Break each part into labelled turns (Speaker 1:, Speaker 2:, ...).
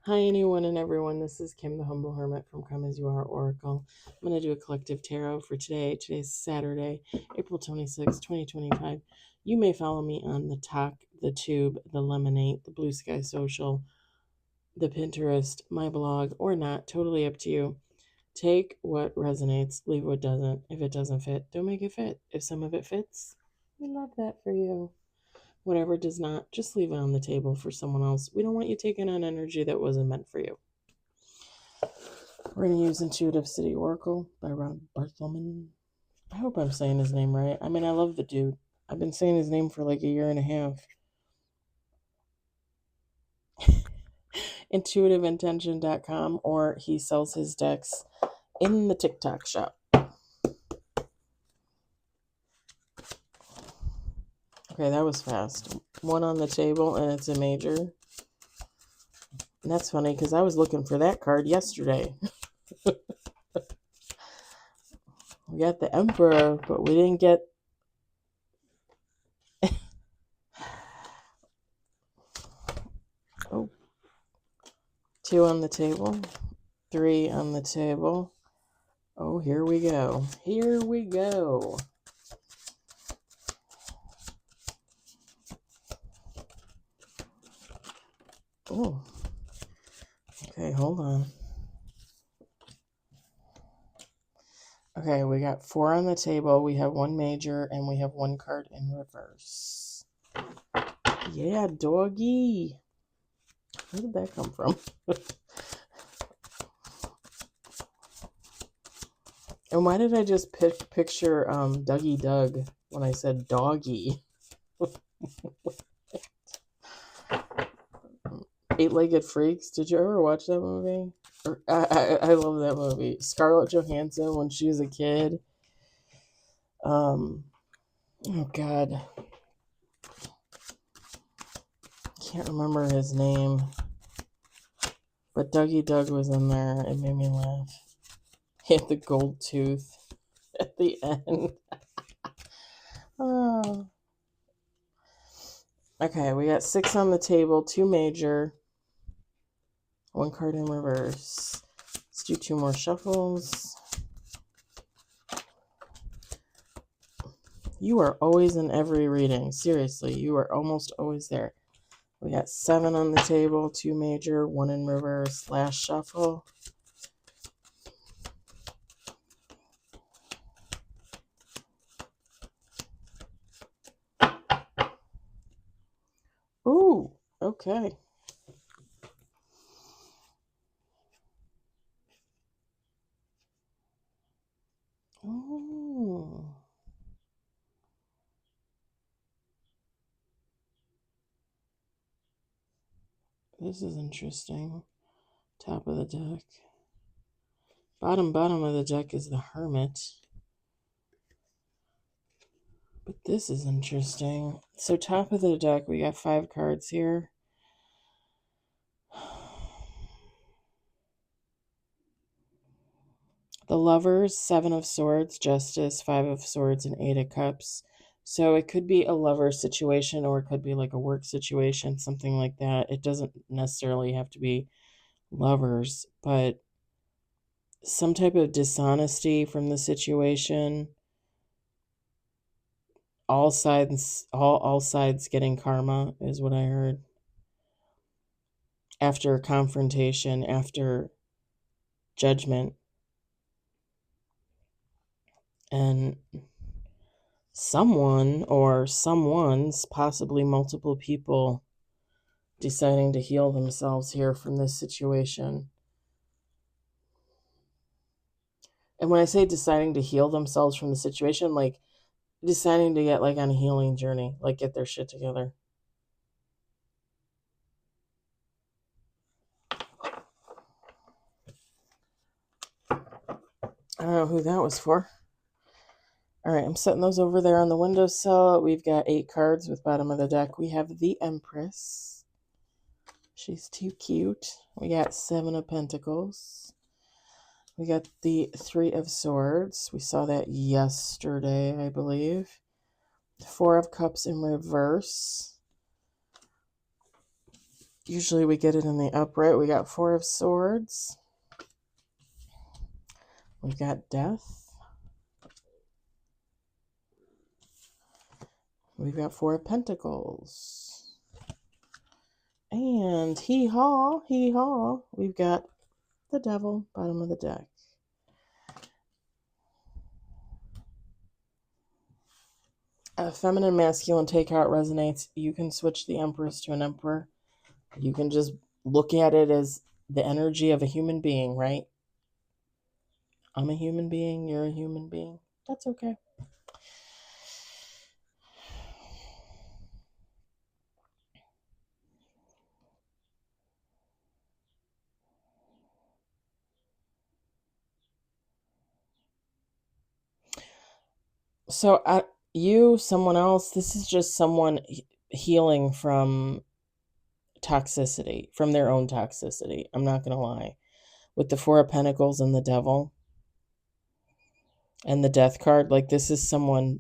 Speaker 1: Hi, anyone and everyone. This is Kim, the Humble Hermit from Come As You Are Oracle. I'm going to do a collective tarot for today. Today's Saturday, April 26, 2025. You may follow me on the Talk, the Tube, the Lemonade, the Blue Sky Social, the Pinterest, my blog, or not. Totally up to you. Take what resonates, leave what doesn't. If it doesn't fit, don't make it fit. If some of it fits, we love that for you. Whatever does not, just leave it on the table for someone else. We don't want you taking on energy that wasn't meant for you. We're going to use Intuitive City Oracle by Rob Barthelman. I hope I'm saying his name right. I mean, I love the dude. I've been saying his name for like a year and a half. IntuitiveIntention.com, or he sells his decks in the TikTok shop. Okay, that was fast. One on the table, and it's a major. And that's funny, because I was looking for that card yesterday. We got the Emperor, but we didn't get... Oh. 2 on the table. 3 on the table. Oh, here we go. Here we go. Oh. Okay, hold on. Okay, we got 4 on the table. We have 1 major, and we have 1 card in reverse. Yeah, doggy. Where did that come from? And why did I just picture Dougie Doug when I said doggy? 8-Legged Freaks. Did you ever watch that movie? I love that movie. Scarlett Johansson when she was a kid. Oh God. Can't remember his name. But Dougie Doug was in there. It made me laugh. He had the gold tooth at the end. Oh. Okay, we got 6 on the table, 2 major, 1 card in reverse. Let's do 2 more shuffles. You are always in every reading. Seriously, you are almost always there. We got 7 on the table, 2 major, 1 in reverse. Last shuffle. Ooh, okay. Oh. This is interesting. Top of the deck. Bottom of the deck is the Hermit. But this is interesting. So top of the deck, we got 5 cards here. The Lovers, 7 of Swords, Justice, 5 of Swords, and 8 of Cups. So it could be a lover situation, or it could be like a work situation, something like that. It doesn't necessarily have to be lovers, but some type of dishonesty from the situation. All sides getting karma is what I heard. After confrontation, after judgment. And someone or someone's, possibly multiple people, deciding to heal themselves here from this situation. And when I say deciding to heal themselves from the situation, like deciding to get like on a healing journey, like get their shit together. I don't know who that was for. All right, I'm setting those over there on the windowsill. We've got 8 cards with bottom of the deck. We have the Empress. She's too cute. We got 7 of Pentacles. We got the 3 of Swords. We saw that yesterday, I believe. 4 of Cups in reverse. Usually we get it in the upright. We got 4 of Swords. We've got Death. We've got 4 of Pentacles. And hee-haw, we've got the Devil, bottom of the deck. Feminine, masculine, take how it resonates. You can switch the Empress to an Emperor. You can just look at it as the energy of a human being, right? I'm a human being, you're a human being. That's okay. So, someone else, this is just someone healing from toxicity, from their own toxicity. I'm not going to lie. With the 4 of Pentacles and the Devil and the Death card, like this is someone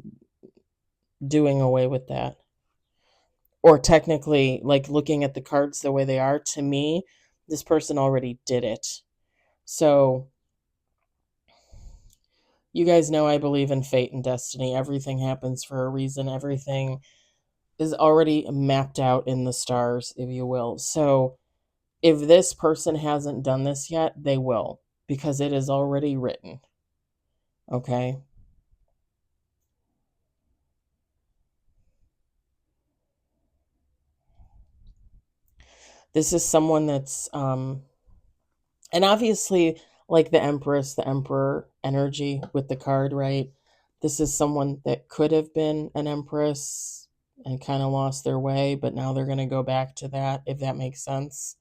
Speaker 1: doing away with that. Or technically, like looking at the cards the way they are, to me, this person already did it. So, you guys know I believe in fate and destiny. Everything happens for a reason. Everything is already mapped out in the stars, if you will. So, if this person hasn't done this yet, they will, because it is already written. Okay? This is someone that's, and obviously, like the Empress, the Emperor energy with the card, right? This is someone that could have been an Empress and kind of lost their way, but now they're going to go back to that, if that makes sense.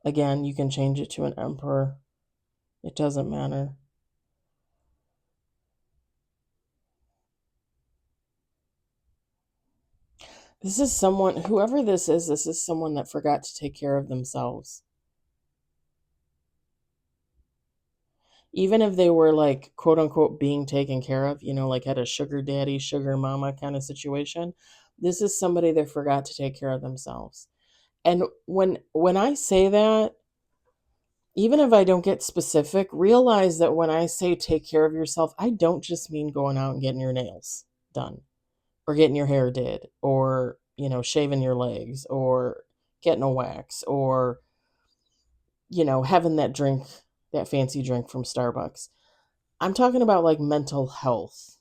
Speaker 1: Again, you can change it to an Emperor. It doesn't matter. This is someone, whoever this is someone that forgot to take care of themselves. Even if they were like, quote unquote, being taken care of, like had a sugar daddy, sugar mama kind of situation, this is somebody that forgot to take care of themselves. And when I say that, even if I don't get specific, realize that when I say take care of yourself, I don't just mean going out and getting your nails done or getting your hair did or, shaving your legs or getting a wax or, having that drink, that fancy drink from Starbucks. I'm talking about like mental health.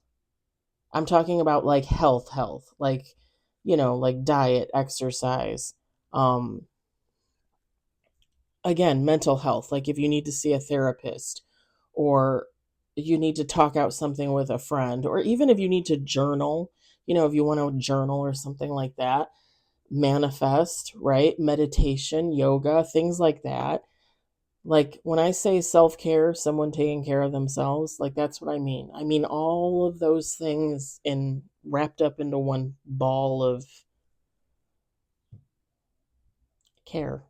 Speaker 1: I'm talking about like health, like, like diet, exercise. Um, Again, mental health, like if you need to see a therapist or you need to talk out something with a friend, or even if you need to journal, if you want to journal or something like that, manifest, right? Meditation, yoga, things like that. Like when I say self care, someone taking care of themselves, like that's what I mean. I mean all of those things in wrapped up into one ball of care.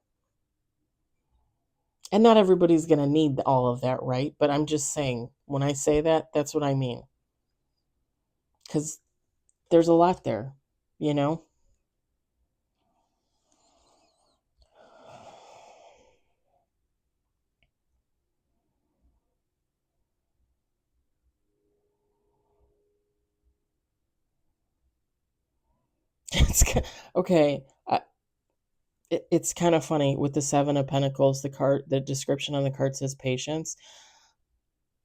Speaker 1: And not everybody's going to need all of that, right? But I'm just saying, when I say that, that's what I mean. Because there's a lot there, you know? It's okay. It's kind of funny with the 7 of Pentacles. The description on the card says patience.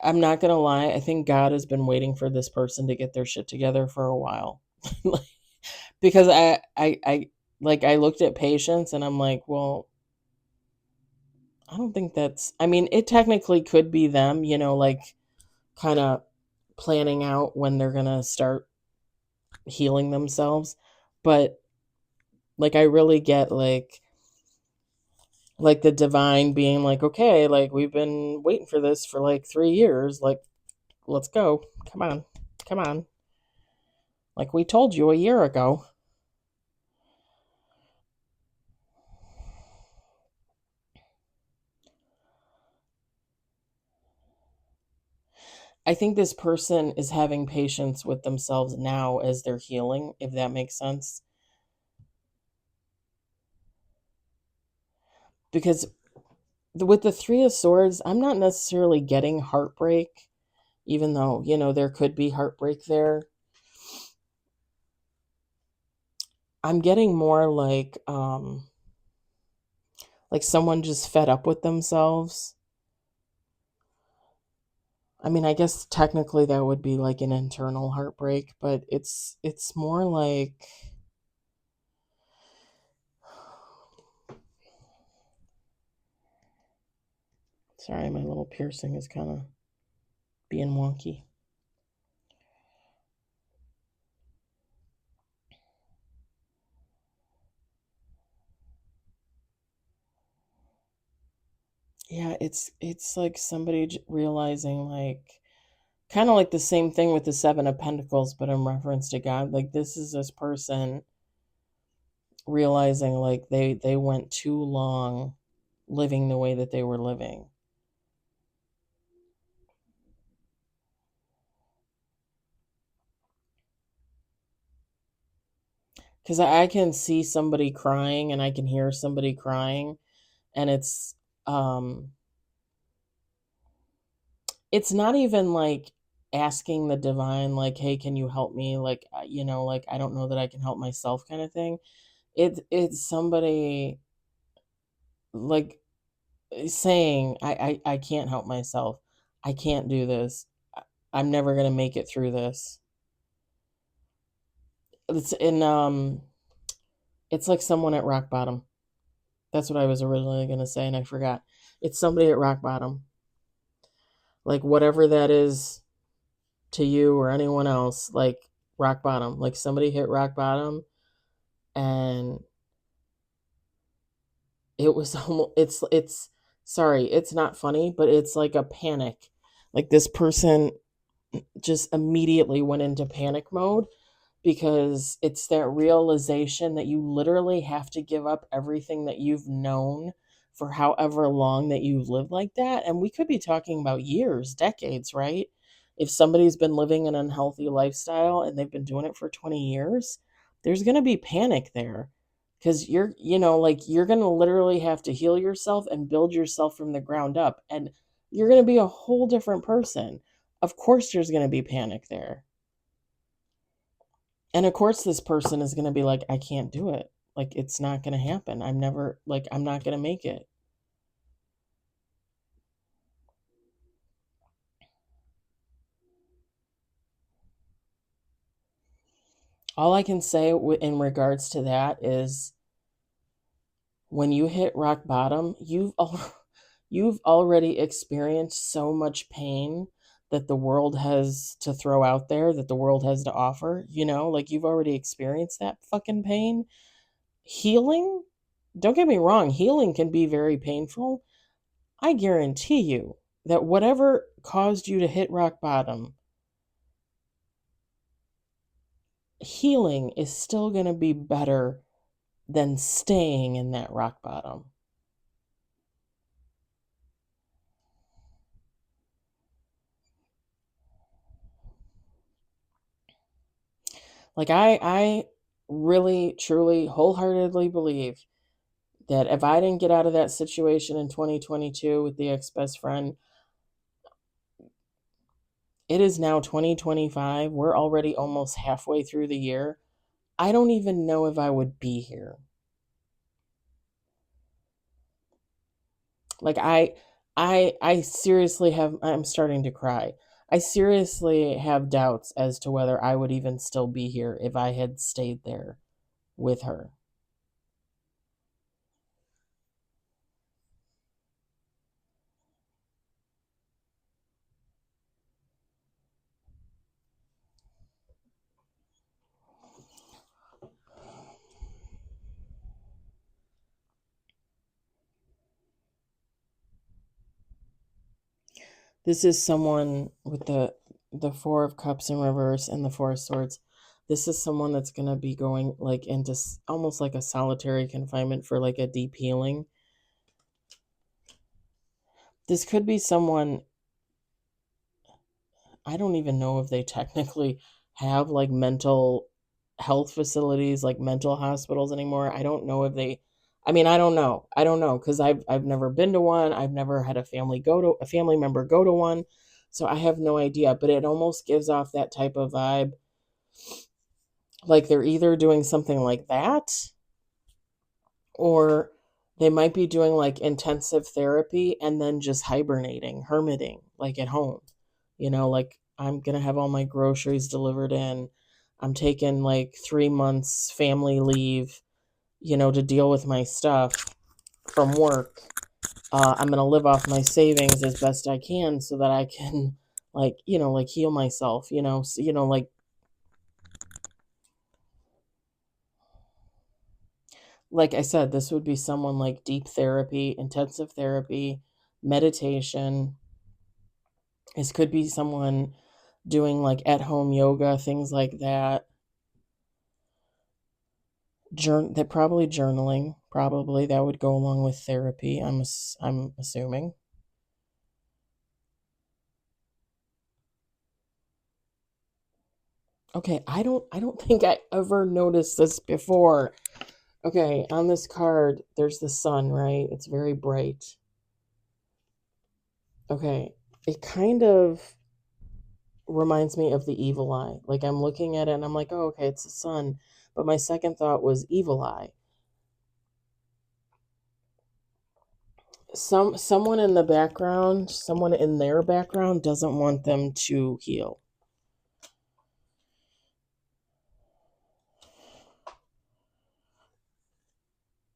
Speaker 1: I'm not gonna lie. I think God has been waiting for this person to get their shit together for a while, because I looked at patience and I'm like, well, I don't think that's. I mean, it technically could be them, like kind of planning out when they're gonna start healing themselves, but like I really get like the divine being like, okay, like we've been waiting for this for like 3 years, like let's go, come on, like we told you a year ago. I think this person is having patience with themselves now as they're healing, if that makes sense. Because with the Three of Swords, I'm not necessarily getting heartbreak, even though, there could be heartbreak there. I'm getting more like someone just fed up with themselves. I mean, I guess technically that would be like an internal heartbreak, but it's more like, sorry, my little piercing is kind of being wonky. Yeah, it's like somebody realizing, like, kind of like the same thing with the Seven of Pentacles, but in reference to God. Like, this person realizing like they went too long living the way that they were living. Because I can see somebody crying and I can hear somebody crying, and um it's not even like asking the divine, like, hey, can you help me, like, like, I don't know that I can help myself, kind of thing. It's somebody like saying, I can't help myself, I can't do this, I'm never going to make it through this. It's like someone at rock bottom. That's what I was originally going to say, and I forgot. It's somebody at rock bottom. Like, whatever that is to you or anyone else, like, rock bottom. Like, somebody hit rock bottom, and it was almost, sorry, it's not funny, but it's like a panic. Like, this person just immediately went into panic mode, because it's that realization that you literally have to give up everything that you've known for however long that you've lived like that. And we could be talking about years, decades, right? If somebody's been living an unhealthy lifestyle and they've been doing it for 20 years, there's going to be panic there, because like, you're going to literally have to heal yourself and build yourself from the ground up. And you're going to be a whole different person. Of course, there's going to be panic there. And of course, this person is going to be like, I can't do it. Like, it's not going to happen. I'm not going to make it. All I can say in regards to that is, when you hit rock bottom, you've already experienced so much pain that the world has to throw out there, that the world has to offer, like, you've already experienced that fucking pain. Healing, don't get me wrong, healing can be very painful. I guarantee you that whatever caused you to hit rock bottom, healing is still going to be better than staying in that rock bottom. Like, I really, truly, wholeheartedly believe that if I didn't get out of that situation in 2022 with the ex-best friend, it is now 2025. We're already almost halfway through the year. I don't even know if I would be here. Like, I seriously have, I'm starting to cry. I seriously have doubts as to whether I would even still be here if I had stayed there with her. This is someone with the Four of Cups in reverse and the Four of Swords. This is someone that's going to be going like into almost like a solitary confinement for like a deep healing. This could be someone, I don't even know if they technically have like mental health facilities, like mental hospitals anymore. I don't know if they I mean, I don't know. I don't know because I've never been to one. I've never had a family member go to one. So I have no idea, but it almost gives off that type of vibe. Like they're either doing something like that or they might be doing like intensive therapy and then just hibernating, hermiting, like at home. Like I'm going to have all my groceries delivered in. I'm taking like 3 months family leave, to deal with my stuff from work. I'm going to live off my savings as best I can so that I can like heal myself, like I said, this would be someone like deep therapy, intensive therapy, meditation. This could be someone doing like at home yoga, things like that. They're probably journaling. Probably that would go along with therapy. I'm assuming. Okay, I don't think I ever noticed this before. Okay, on this card, there's the sun, right? It's very bright. Okay, it kind of reminds me of the evil eye. Like I'm looking at it and I'm like, oh, okay, it's the sun. But my second thought was evil eye. Someone in their background doesn't want them to heal.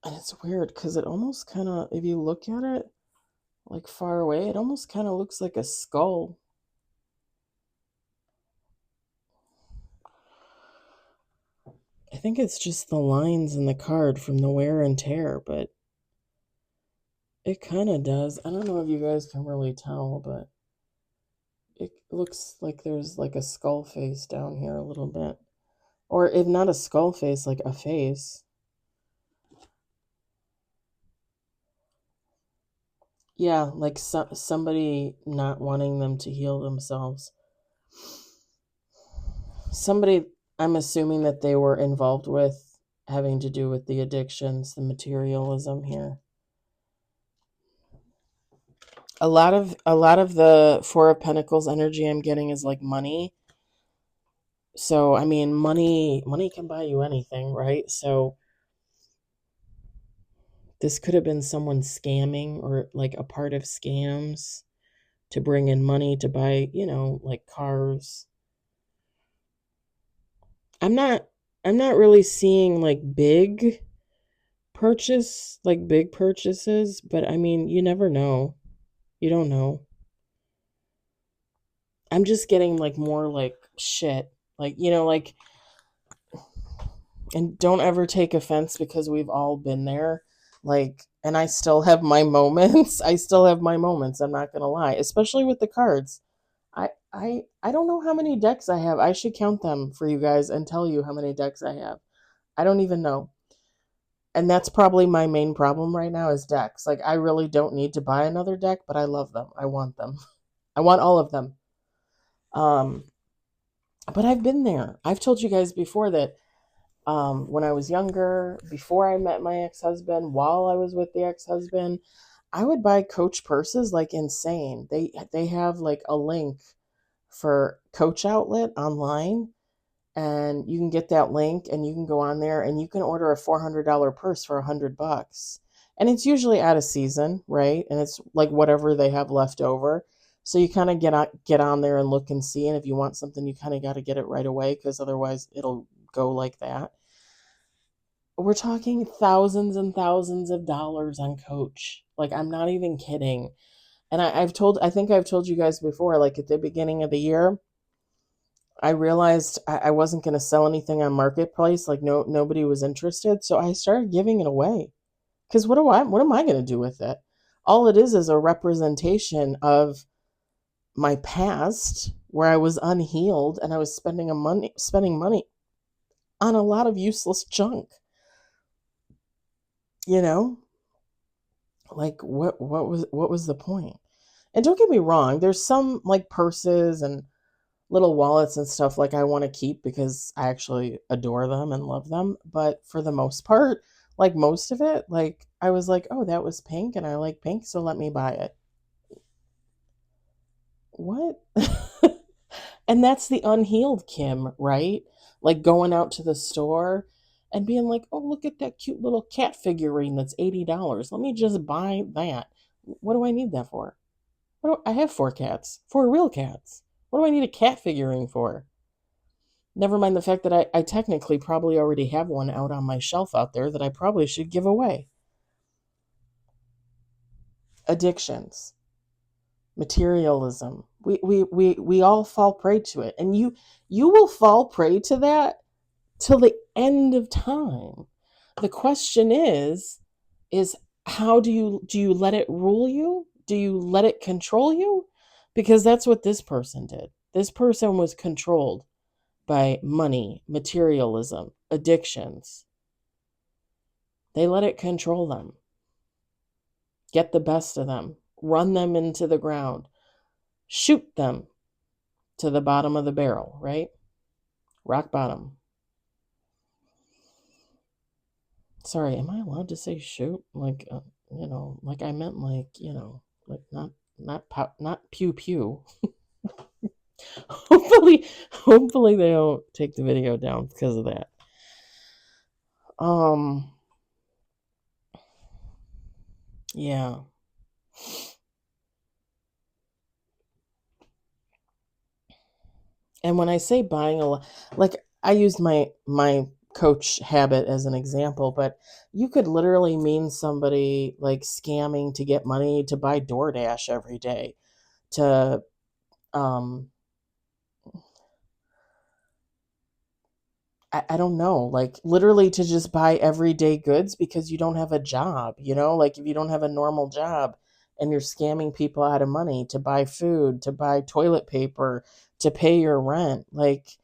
Speaker 1: And it's weird because it almost kind of, if you look at it like far away, it almost kind of looks like a skull. I think it's just the lines in the card from the wear and tear, but it kind of does. I don't know if you guys can really tell, but it looks like there's like a skull face down here a little bit. Or if not a skull face, like a face. Yeah, like somebody not wanting them to heal themselves. Somebody, I'm assuming that they were involved with having to do with the addictions, the materialism here. A lot of the Four of Pentacles energy I'm getting is like money. So, I mean, money can buy you anything, right? So, this could have been someone scamming or like a part of scams to bring in money to buy, like cars. I'm not I'm not really seeing like big purchases, but I mean, you never know. You don't know. I'm just getting like more like shit. Like, like, and don't ever take offense because we've all been there. Like, and I still have my moments. I still have my moments. I'm not going to lie, especially with the cards. I don't know how many decks I have. I should count them for you guys and tell you how many decks I have. I don't even know. And that's probably my main problem right now is decks. Like I really don't need to buy another deck, but I love them. I want them. I want all of them. Um but I've been there. I've told you guys before that when I was younger, before I met my ex-husband, while I was with the ex-husband, I would buy Coach purses like insane. They have like a link for Coach outlet online and you can get that link and you can go on there and you can order a $400 purse for $100. And it's usually out of season, right? And it's like whatever they have left over. So you kind of get on there and look and see. And if you want something, you kind of got to get it right away because otherwise it'll go like that. We're talking thousands and thousands of dollars on Coach. Like I'm not even kidding. And I think I've told you guys before, like at the beginning of the year, I realized I wasn't going to sell anything on Marketplace. Like nobody was interested. So I started giving it away. Because what am I going to do with it? All it is a representation of my past where I was unhealed and I was spending money on a lot of useless junk. You know? Like what was the point? And don't get me wrong, there's some like purses and little wallets and stuff like I want to keep because I actually adore them and love them, but for the most part, Like most of it, like I was like, oh, that was pink and I like pink, so let me buy it. What? And that's the unhealed Kim, right? Like going out to the store and being like, oh, look at that cute little cat figurine that's $80. Let me just buy that. What do I need that for? I have 4 cats, 4 real cats. What do I need a cat figurine for? Never mind the fact that I technically probably already have one out on my shelf out there that I probably should give away. Addictions, materialism. We all fall prey to it. And you will fall prey to that till the end of time. The question is how do you let it rule you? Do you let it control you? Because that's what this person did. This person was controlled by money, materialism, addictions. They let it control them, get the best of them, run them into the ground, shoot them to the bottom of the barrel, right? Rock bottom. Sorry, am I allowed to say shoot? Like, like I meant like, like not pew pew. hopefully they don't take the video down because of that. Yeah. And when I say buying a lot, like I used my coach habit as an example, but you could literally mean somebody like scamming to get money to buy DoorDash every day, to um I don't know, like literally to just buy everyday goods because you don't have a job, like if you don't have a normal job and you're scamming people out of money to buy food, to buy toilet paper, to pay your rent, like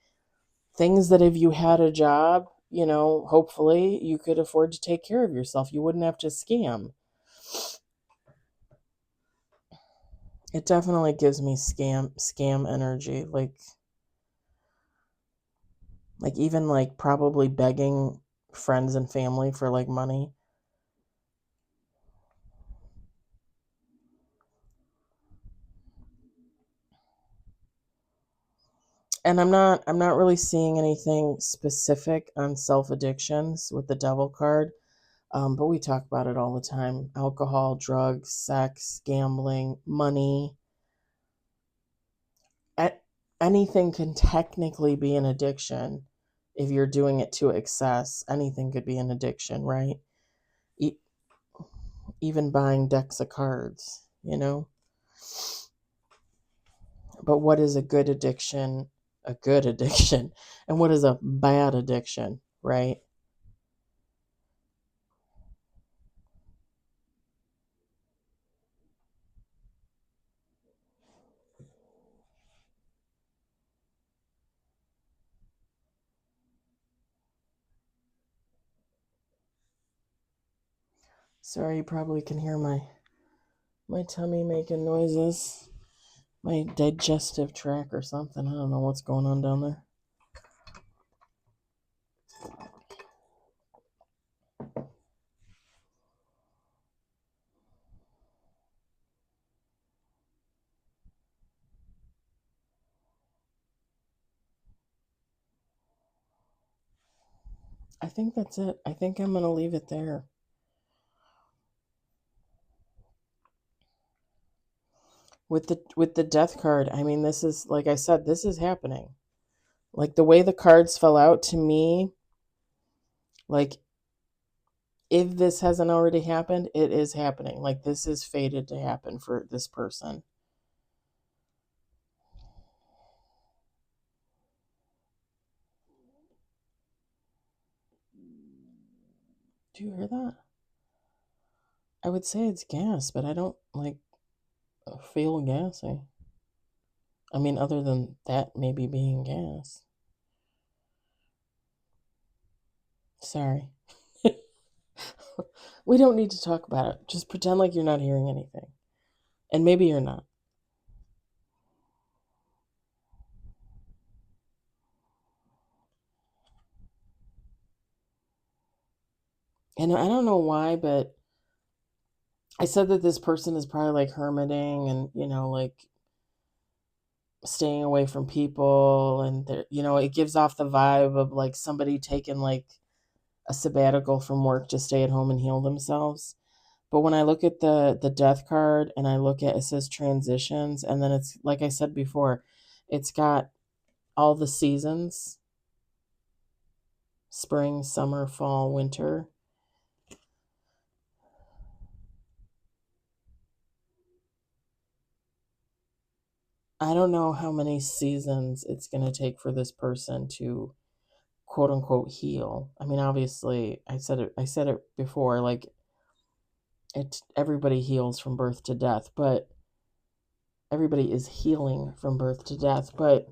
Speaker 1: things that if you had a job, hopefully you could afford to take care of yourself. You wouldn't have to scam. It definitely gives me scam energy, like even like probably begging friends and family for like money. And I'm not really seeing anything specific on self addictions with the devil card. But we talk about it all the time: alcohol, drugs, sex, gambling, money. Anything can technically be an addiction if you're doing it to excess. Anything could be an addiction, right? E- Even buying decks of cards. But what is a good addiction? A good addiction. And what is a bad addiction, right? Sorry, you probably can hear my tummy making noises. My digestive tract or something. I don't know what's going on down there. I think that's it. I think I'm going to leave it there. With the death card, I mean, this is, like I said, this is happening. Like the way the cards fell out to me, like if this hasn't already happened, it is happening. Like this is fated to happen for this person. Do you hear that? I would say it's gas, but I don't like feel gassy. I mean, other than that maybe being gas. Sorry. We don't need to talk about it. Just pretend like you're not hearing anything. And maybe you're not. And I don't know why, but I said that this person is probably like hermiting and, like staying away from people. And, it gives off the vibe of like somebody taking like a sabbatical from work to stay at home and heal themselves. But when I look at the death card and I look at it says transitions, and then it's like I said before, it's got all the seasons: spring, summer, fall, winter. I don't know how many seasons it's going to take for this person to quote unquote heal. I mean, obviously, I said it before, like everybody heals from birth to death, but everybody is healing from birth to death, but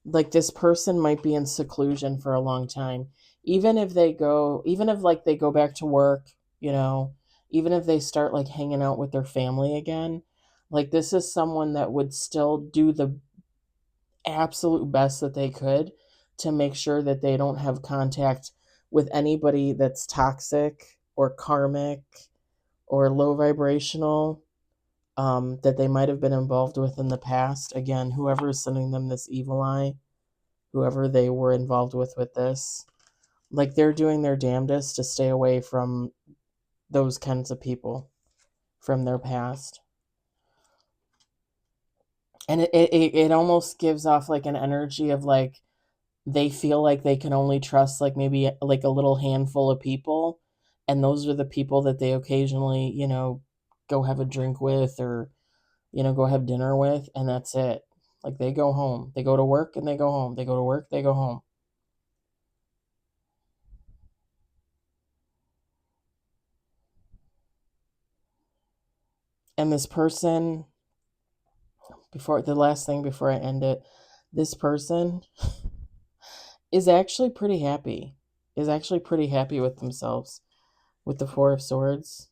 Speaker 1: like this person might be in seclusion for a long time. Even if like they go back to work, you know, even if they start like hanging out with their family again, like this is someone that would still do the absolute best that they could to make sure that they don't have contact with anybody that's toxic or karmic or low vibrational, that they might have been involved with in the past. Again, whoever is sending them this evil eye, whoever they were involved with this, like they're doing their damnedest to stay away from those kinds of people from their past. And it almost gives off like an energy of like they feel like they can only trust like maybe like a little handful of people, and those are the people that they occasionally, go have a drink with, or go have dinner with, and that's it. Like they go home, they go to work and they go home, they go to work, they go home. And this person, before the last thing before I end it, this person is actually pretty happy. Is actually pretty happy with themselves with the Four of Swords.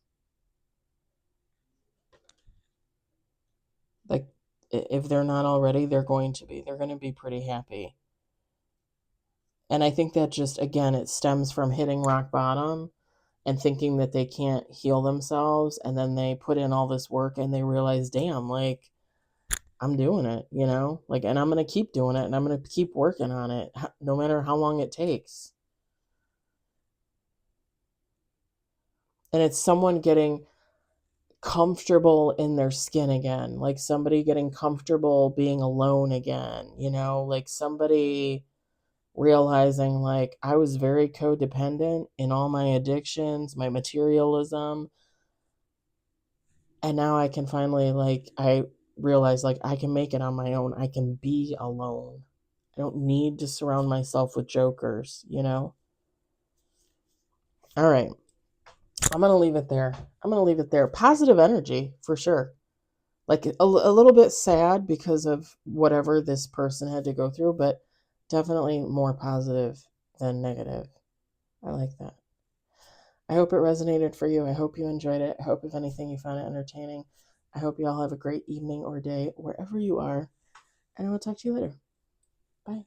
Speaker 1: Like if they're not already, they're going to be. They're going to be pretty happy. And I think that just again it stems from hitting rock bottom and thinking that they can't heal themselves, and then they put in all this work and they realize, damn, like I'm doing it, like, and I'm going to keep doing it, and I'm going to keep working on it no matter how long it takes. And it's someone getting comfortable in their skin again, like somebody getting comfortable being alone again, like somebody realizing like I was very codependent in all my addictions, my materialism, and now I can finally, like, I realize like I can make it on my own. I can be alone. I don't need to surround myself with jokers. All right. I'm going to leave it there. I'm going to leave it there. Positive energy for sure. Like a little bit sad because of whatever this person had to go through, but definitely more positive than negative. I like that. I hope it resonated for you. I hope you enjoyed it. I hope, if anything, you found it entertaining. I hope you all have a great evening or day wherever you are. And I will talk to you later. Bye.